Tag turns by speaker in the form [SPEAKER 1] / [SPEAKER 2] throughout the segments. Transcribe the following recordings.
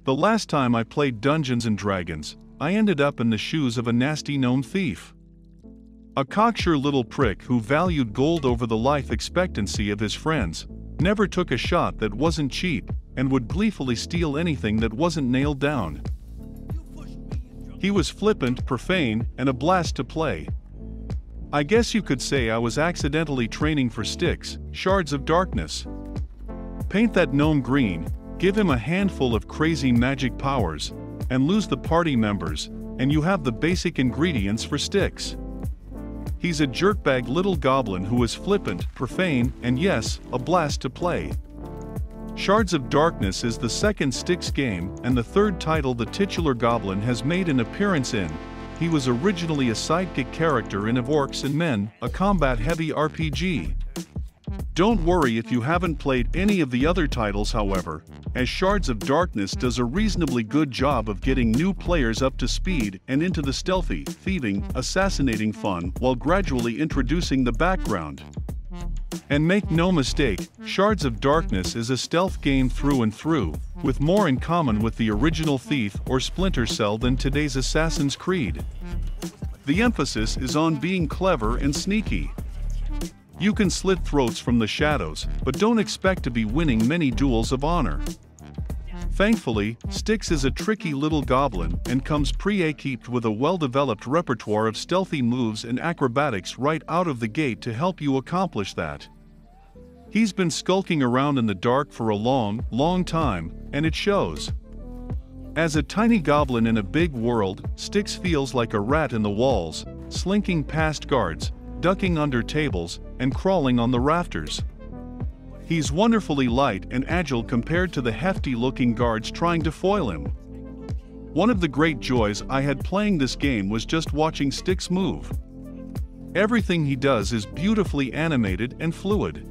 [SPEAKER 1] The last time I played Dungeons & Dragons, I ended up in the shoes of a nasty gnome thief. A cocksure little prick who valued gold over the life expectancy of his friends, never took a shot that wasn't cheap, and would gleefully steal anything that wasn't nailed down. He was flippant, profane, and a blast to play. I guess you could say I was accidentally training for Styx, Shards of Darkness. Paint that gnome green, give him a handful of crazy magic powers, and lose the party members, and you have the basic ingredients for Styx. He's a jerkbag little goblin who is flippant, profane, and yes, a blast to play. Shards of Darkness is the second Styx game and the third title the titular goblin has made an appearance in. He was originally a sidekick character in Of Orcs and Men, a combat-heavy RPG. Don't worry if you haven't played any of the other titles however, as Shards of Darkness does a reasonably good job of getting new players up to speed and into the stealthy, thieving, assassinating fun while gradually introducing the background. And make no mistake, Shards of Darkness is a stealth game through and through, with more in common with the original Thief or Splinter Cell than today's Assassin's Creed. The emphasis is on being clever and sneaky. You can slit throats from the shadows, but don't expect to be winning many duels of honor. Thankfully, Styx is a tricky little goblin and comes pre-equipped with a well-developed repertoire of stealthy moves and acrobatics right out of the gate to help you accomplish that. He's been skulking around in the dark for a long time, and it shows. As a tiny goblin in a big world, Styx feels like a rat in the walls, slinking past guards, ducking under tables, and crawling on the rafters. He's wonderfully light and agile compared to the hefty-looking guards trying to foil him. One of the great joys I had playing this game was just watching Styx move. Everything he does is beautifully animated and fluid.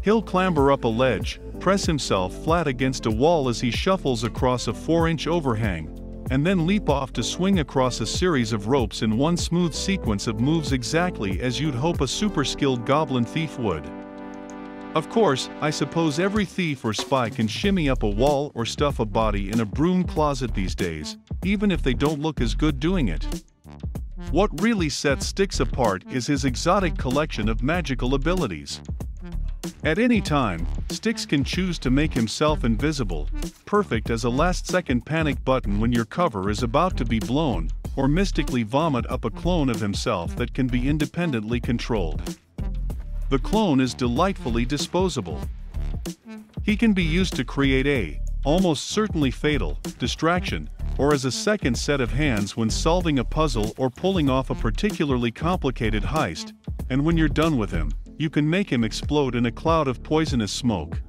[SPEAKER 1] He'll clamber up a ledge, press himself flat against a wall as he shuffles across a 4-inch overhang, and then leap off to swing across a series of ropes in one smooth sequence of moves exactly as you'd hope a super-skilled goblin thief would. Of course, I suppose every thief or spy can shimmy up a wall or stuff a body in a broom closet these days, even if they don't look as good doing it. What really sets Styx apart is his exotic collection of magical abilities. At any time, Styx can choose to make himself invisible, perfect as a last-second panic button when your cover is about to be blown, or mystically vomit up a clone of himself that can be independently controlled. The clone is delightfully disposable. He can be used to create a, almost certainly fatal, distraction, or as a second set of hands when solving a puzzle or pulling off a particularly complicated heist, and when you're done with him, you can make him explode in a cloud of poisonous smoke.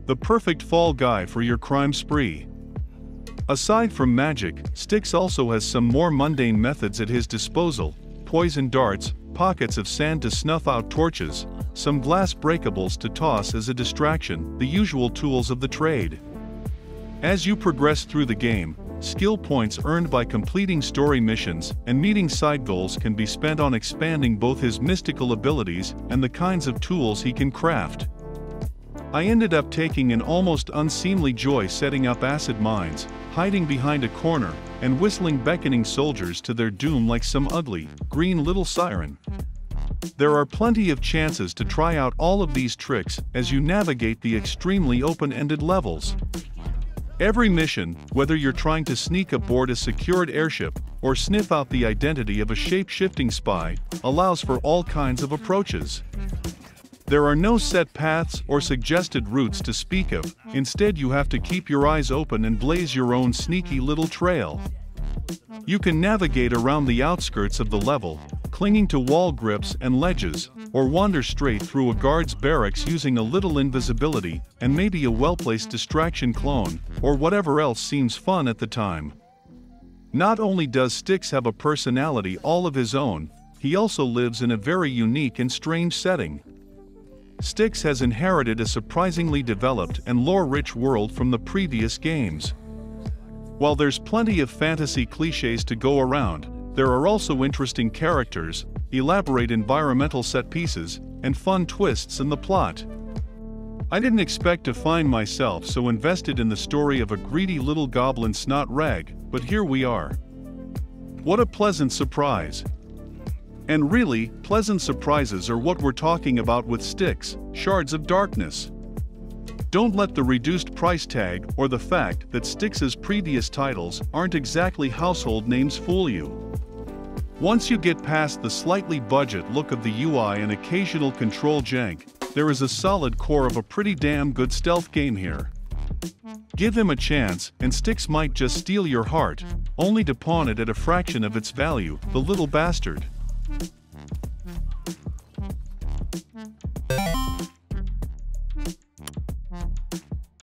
[SPEAKER 1] The perfect fall guy for your crime spree. Aside from magic, Styx also has some more mundane methods at his disposal: poison darts, pockets of sand to snuff out torches, some glass breakables to toss as a distraction, the usual tools of the trade. As you progress through the game, skill points earned by completing story missions and meeting side goals can be spent on expanding both his mystical abilities and the kinds of tools he can craft. I ended up taking an almost unseemly joy setting up acid mines, hiding behind a corner, and whistling beckoning soldiers to their doom like some ugly, green little siren. There are plenty of chances to try out all of these tricks as you navigate the extremely open-ended levels. Every mission, whether you're trying to sneak aboard a secured airship or sniff out the identity of a shape-shifting spy, allows for all kinds of approaches. There are no set paths or suggested routes to speak of, instead you have to keep your eyes open and blaze your own sneaky little trail. You can navigate around the outskirts of the level, clinging to wall grips and ledges, or wander straight through a guard's barracks using a little invisibility and maybe a well-placed distraction clone, or whatever else seems fun at the time. Not only does Styx have a personality all of his own, he also lives in a very unique and strange setting. Styx has inherited a surprisingly developed and lore-rich world from the previous games. While there's plenty of fantasy cliches to go around, there are also interesting characters, elaborate environmental set pieces, and fun twists in the plot. I didn't expect to find myself so invested in the story of a greedy little goblin snot rag, but here we are. What a pleasant surprise. And really, pleasant surprises are what we're talking about with Styx, Shards of Darkness. Don't let the reduced price tag or the fact that Styx's previous titles aren't exactly household names fool you. Once you get past the slightly budget look of the UI and occasional control jank, there is a solid core of a pretty damn good stealth game here. Give him a chance, and Styx might just steal your heart, only to pawn it at a fraction of its value, the little bastard.